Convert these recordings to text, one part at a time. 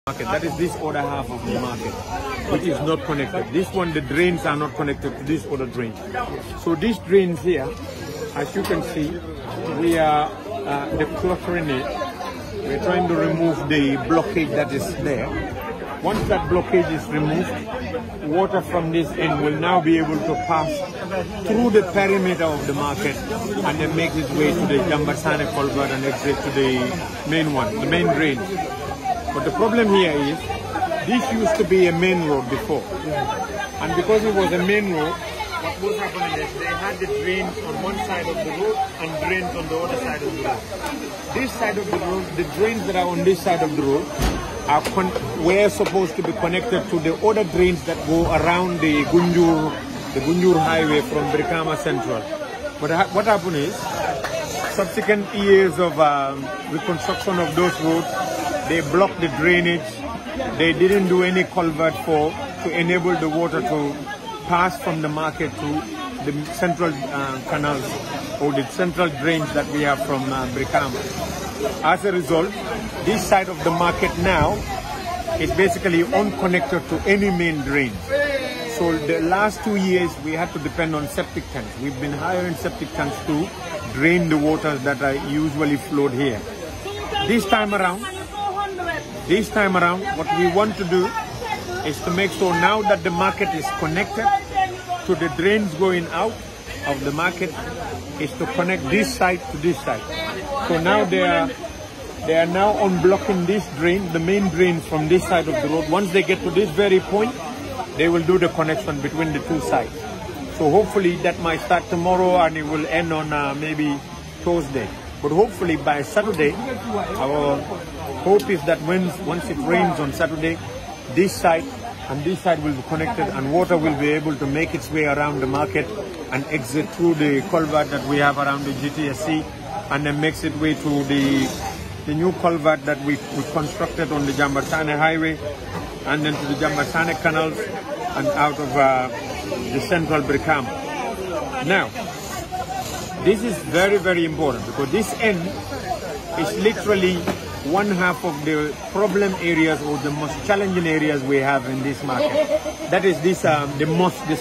market. That is this other half of the market, which is not connected. This one, the drains are not connected to this other drain. So these drains here, as you can see, we are decluttering it. We're trying to remove the blockage that is there. Once that blockage is removed, water from this end will now be able to pass through the perimeter of the market and then make its way to the 𝒂𝒂𝒂𝒂 culvert and exit to the main one, the main drain. But the problem here is, this used to be a main road before. And because it was a main road, what was happening is they had the drains on one side of the road and drains on the other side of the road. This side of the road, the drains that are on this side of the road, were supposed to be connected to the other drains that go around the Gunjur highway from Brikama Central. But what happened is, subsequent years of reconstruction of those roads, they blocked the drainage. They didn't do any culvert to enable the water to pass from the market to the central canals or the central drains that we have from Brikama. As a result, this side of the market now is basically unconnected to any main drain. So the last 2 years we had to depend on septic tanks. We've been hiring septic tanks to drain the waters that are usually flowed here. This time around, what we want to do is to make sure now that the market is connected to the drains going out of the market, is to connect this side to this side. So now they are now unblocking this drain, the main drain from this side of the road. Once they get to this very point, they will do the connection between the two sides. So hopefully that might start tomorrow and it will end on maybe Thursday. But hopefully by Saturday, our hope is that once it rains on Saturday, this side and this side will be connected and water will be able to make its way around the market and exit through the culvert that we have around the GTSC and then makes its way to the new culvert that we constructed on the 𝒂𝒂𝒂𝒂 highway and then to the 𝒂𝒂𝒂𝒂𝒂 canals and out of the central Brikama. Now, this is very, very important because this end is literally one half of the problem areas or the most challenging areas we have in this market. That is this the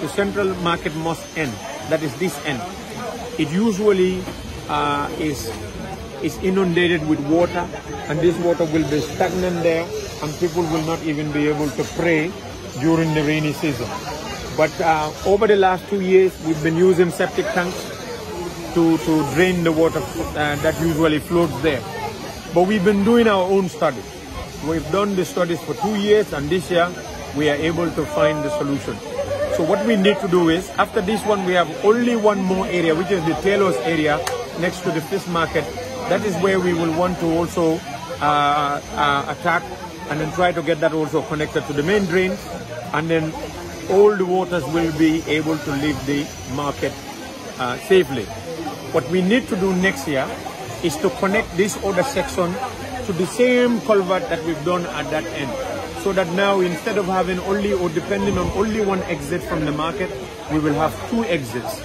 central market most end. That is this end. It usually is inundated with water, and this water will be stagnant there, and people will not even be able to pray during the rainy season. But over the last 2 years, we've been using septic tanks to drain the water that usually flows there. But we've been doing our own studies. We've done the studies for 2 years, and this year we are able to find the solution. So what we need to do is, after this one, we have only one more area, which is the Taylor's area next to the fish market. That is where we will want to also attack and then try to get that also connected to the main drain, and then all the waters will be able to leave the market safely. What we need to do next year is to connect this other section to the same culvert that we've done at that end. So that now, instead of having only or depending on only one exit from the market, we will have 2 exits,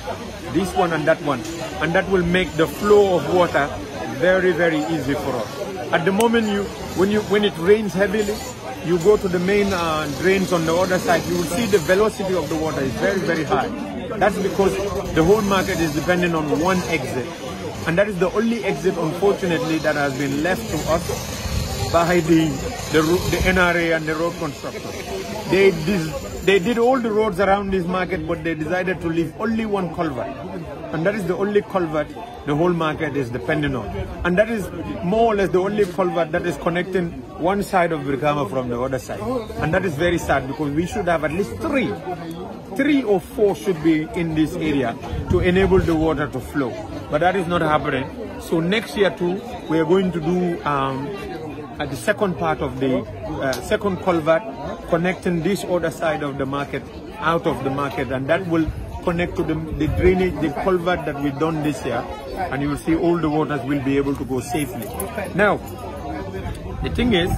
this one and that one. And that will make the flow of water very, very easy for us. At the moment, when it rains heavily, you go to the main drains on the other side, you will see the velocity of the water is very, very high. That's because the whole market is dependent on one exit. And that is the only exit, unfortunately, that has been left to us by the NRA and the road constructors. They did all the roads around this market, but they decided to leave only one culvert. And that is the only culvert the whole market is dependent on. And that is more or less the only culvert that is connecting one side of Brikama from the other side. And that is very sad because we should have at least 3 or 4 should be in this area to enable the water to flow. But that is not happening. So next year too, we are going to do at the second part of the second culvert, connecting this other side of the market out of the market, and that will connect to the drainage, the culvert that we've done this year, and you will see all the waters will be able to go safely. Now, the thing is,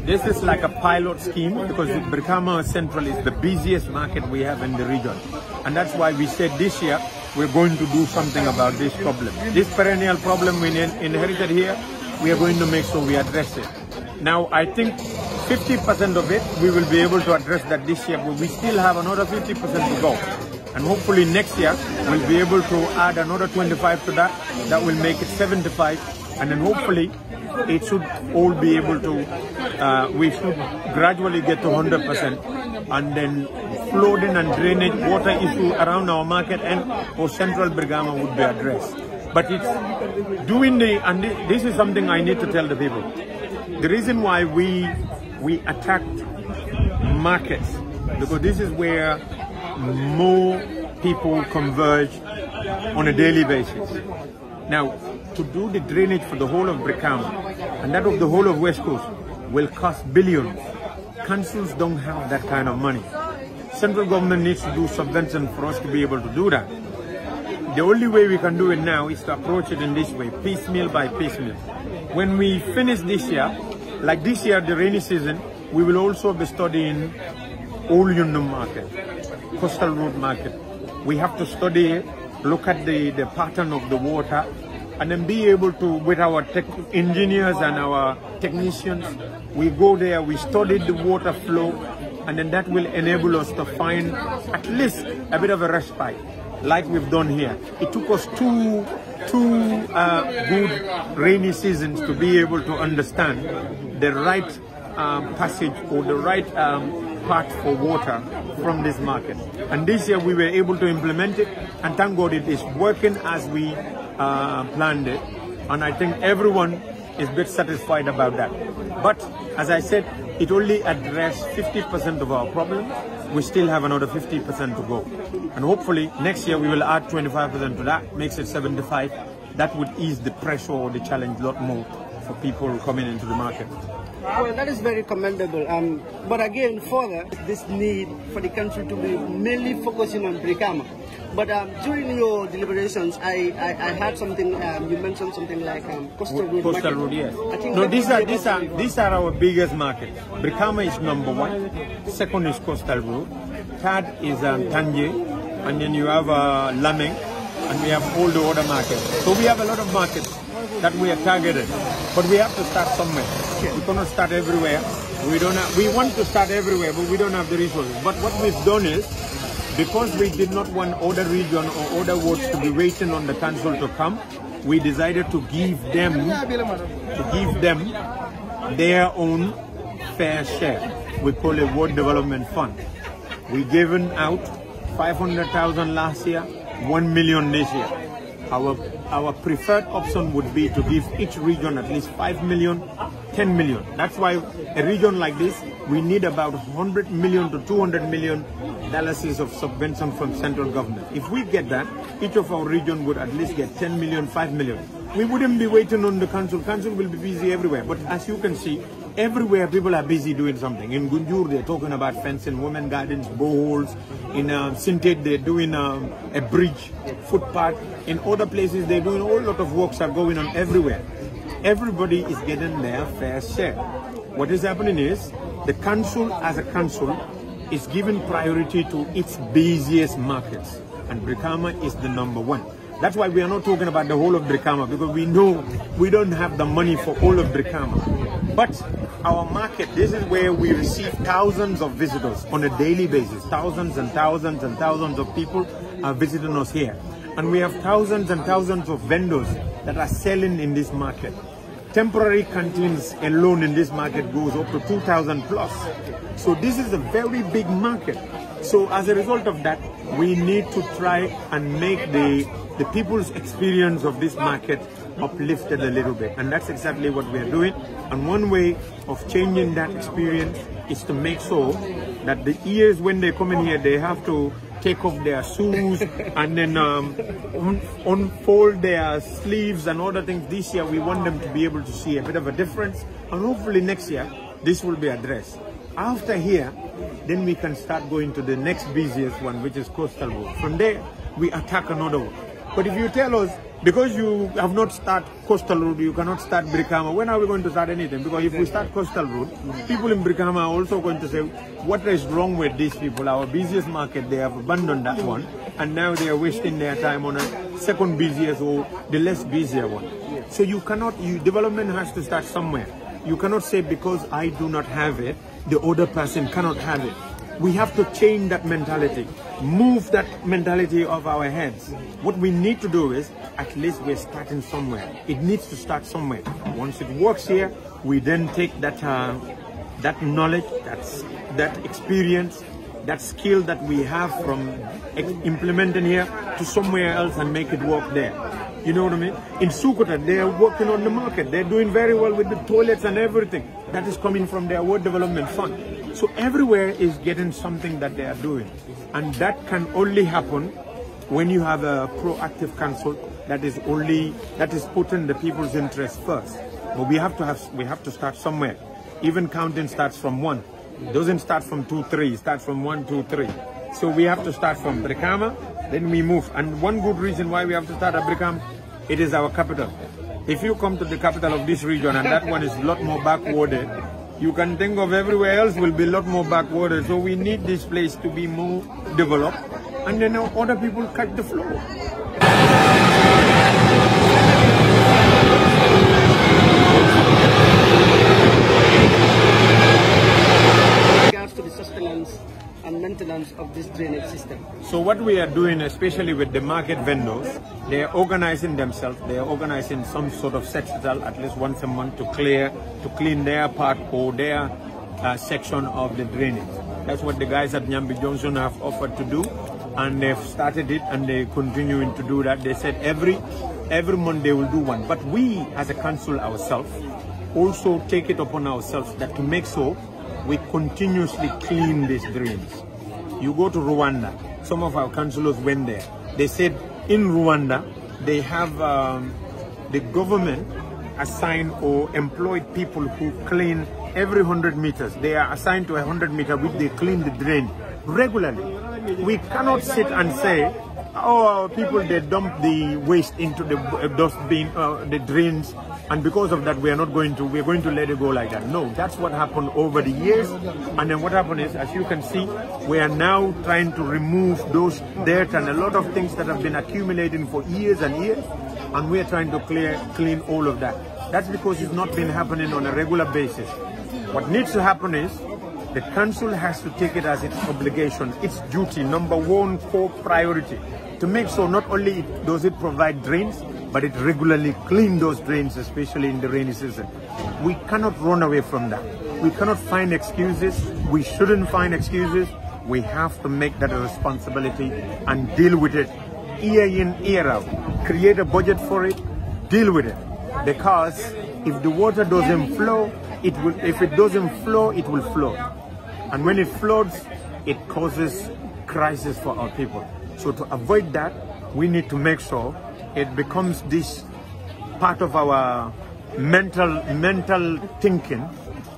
this is like a pilot scheme because Brikama Central is the busiest market we have in the region, and that's why we said this year we're going to do something about this problem. This perennial problem we inherited here, we are going to make sure we address it. Now, I think 50% of it, we will be able to address that this year, but we still have another 50% to go. And hopefully next year, we'll be able to add another 25 to that. That will make it 75. And then hopefully, it should all be able to, we should gradually get to 100%. And then flooding and drainage water issue around our market and or central Brikama would be addressed. But it's doing and this is something I need to tell the people. The reason why we attacked markets, because this is where more people converge on a daily basis. Now, to do the drainage for the whole of Brikama and that of the whole of West Coast will cost billions. Councils don't have that kind of money. Central government needs to do subvention for us to be able to do that. The only way we can do it now is to approach it in this way, piecemeal by piecemeal. When we finish this year, like this year, the rainy season, we will also be studying Old Yundum market, Coastal Road market. We have to study it, look at the pattern of the water, and then be able to, with our engineers and our technicians, we go there, we study the water flow, and then that will enable us to find at least a bit of a respite, like we've done here. It took us two good rainy seasons to be able to understand the right passage or the right path for water from this market. And this year we were able to implement it, and thank God it is working as we planned it. And I think everyone is a bit satisfied about that. But as I said, it only addressed 50% of our problem. We still have another 50% to go. And hopefully next year we will add 25% to that, makes it 75. That would ease the pressure or the challenge a lot more for people coming into the market. Well, that is very commendable. But again, further, this need for the country to be mainly focusing on Brikama. But during your deliberations, I heard something. You mentioned something like Coastal Road. Coastal Road, yes. I think no, these are our biggest markets. Brikama is #1. Second is Coastal Road. Third is Tanje, and then you have Lameng, and we have all the other markets. So we have a lot of markets that we are targeted, but we have to start somewhere. We cannot start everywhere. We want to start everywhere, but we don't have the resources. But what we've done is, because we did not want other region or other wards to be waiting on the council to come, we decided to give them their own fair share. We call it Ward Development Fund. We given out 500,000 last year, 1 million this year. Our preferred option would be to give each region at least 5 million, 10 million. That's why a region like this, we need about 100 million to 200 million dollars of subvention from central government. If we get that, each of our region would at least get 10 million, 5 million. We wouldn't be waiting on the council. Council will be busy everywhere. But as you can see, everywhere people are busy doing something. In Gunjur, they're talking about fencing, women gardens, boreholes. In Sintet, they're doing a bridge, footpath. In other places, they're doing a whole lot of works are going on everywhere. Everybody is getting their fair share. What is happening is, the council as a council is giving priority to its busiest markets. And Brikama is the #1. That's why we are not talking about the whole of Brikama, because we know we don't have the money for all of Brikama. But our market, this is where we receive thousands of visitors on a daily basis. Thousands and thousands and thousands of people are visiting us here. And we have thousands and thousands of vendors that are selling in this market. Temporary canteens alone in this market goes up to 2,000 plus. So this is a very big market. So as a result of that, we need to try and make the people's experience of this market uplifted a little bit. And that's exactly what we are doing. And one way of changing that experience is to make sure that the ears, when they come in here, they have to take off their shoes and then unfold their sleeves and other things. This year we want them to be able to see a bit of a difference, and hopefully next year this will be addressed. After here, then we can start going to the next busiest one, which is Coastal Road. From there we attack another one. But if you tell us, because you have not started Coastal Road, you cannot start Brikama, when are we going to start anything? Because if we start Coastal Road, people in Brikama are also going to say, what is wrong with these people? Our busiest market, they have abandoned that one, and now they are wasting their time on a second busiest or the less busier one. So you cannot, development has to start somewhere. You cannot say because I do not have it, the other person cannot have it. We have to change that mentality, move that mentality of our heads. What we need to do is, at least we're starting somewhere. It needs to start somewhere. Once it works here, we then take that that knowledge, that experience, that skill that we have from implementing here to somewhere else and make it work there. You know what I mean? In 𝒂𝒄𝒏, they are working on the market. They're doing very well with the toilets and everything. That is coming from their World Development Fund. So everywhere is getting something that they are doing. And that can only happen when you have a proactive council that is putting the people's interests first. But we have to start somewhere. Even counting starts from 1. It doesn't start from 2, 3. It starts from 1, 2, 3. So we have to start from Brikama, then we move. And one good reason why we have to start at Brikama, it is our capital. If you come to the capital of this region and that one is a lot more backwarded, you can think of everywhere else will be a lot more backwarded. So we need this place to be more developed, and then other people catch the flow. To the sustenance and maintenance of this drainage system. So what we are doing, especially with the market vendors, they are organizing themselves. They are organizing some sort of sectional at least once a month to clean their part or their section of the drainage. That's what the guys at Nyambi Johnson have offered to do, and they've started it and they're continuing to do that. They said every month they will do one. But we as a council ourselves also take it upon ourselves that to make sure we continuously clean these drains. You go to Rwanda, some of our councillors went there. They said in Rwanda, they have the government assigned or employed people who clean every 100 meters. They are assigned to a 100 meter which they clean the drain regularly. We cannot sit and say, oh, people, they dump the waste into the dustbin, the drains, and because of that we're going to let it go like that. No, that's what happened over the years. And then what happened is, as you can see, we are now trying to remove those dirt and a lot of things that have been accumulating for years and years, and we are trying to clean all of that. That's because it's not been happening on a regular basis. What needs to happen is the council has to take it as its obligation, its duty, number 1 core priority, to make sure not only does it provide drains, but it regularly cleans those drains, especially in the rainy season. We cannot run away from that. We cannot find excuses. We shouldn't find excuses. We have to make that a responsibility and deal with it year in, year out. Create a budget for it, deal with it. Because if the water doesn't flow, it will. If it doesn't flow, it will flood. And when it floods, it causes crisis for our people. So to avoid that, we need to make sure it becomes this part of our mental thinking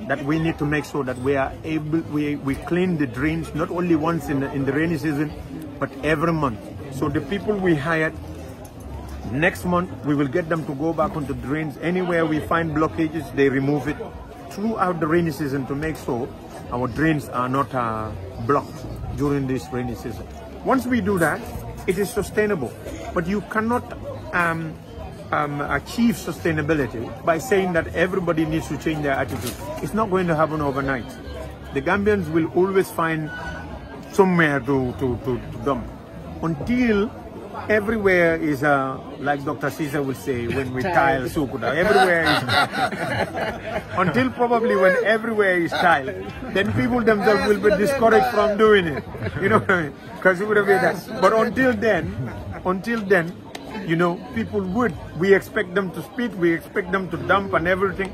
that we need to make sure that we are able, we clean the drains not only once in the rainy season, but every month. So the people we hired, next month we will get them to go back on the drains. Anywhere we find blockages, they remove it throughout the rainy season to make sure our drains are not blocked during this rainy season. Once we do that, it is sustainable. But you cannot achieve sustainability by saying that everybody needs to change their attitude. It's not going to happen overnight. The Gambians will always find somewhere to dump. Until everywhere is, like Dr. Caesar will say, when we tile 𝒂𝒄𝒏, everywhere is, until probably when everywhere is tiled, then people themselves will be discouraged from doing it. You know what I mean? Because it would have been that. But until then, you know, people would. We expect them to spit, we expect them to dump and everything.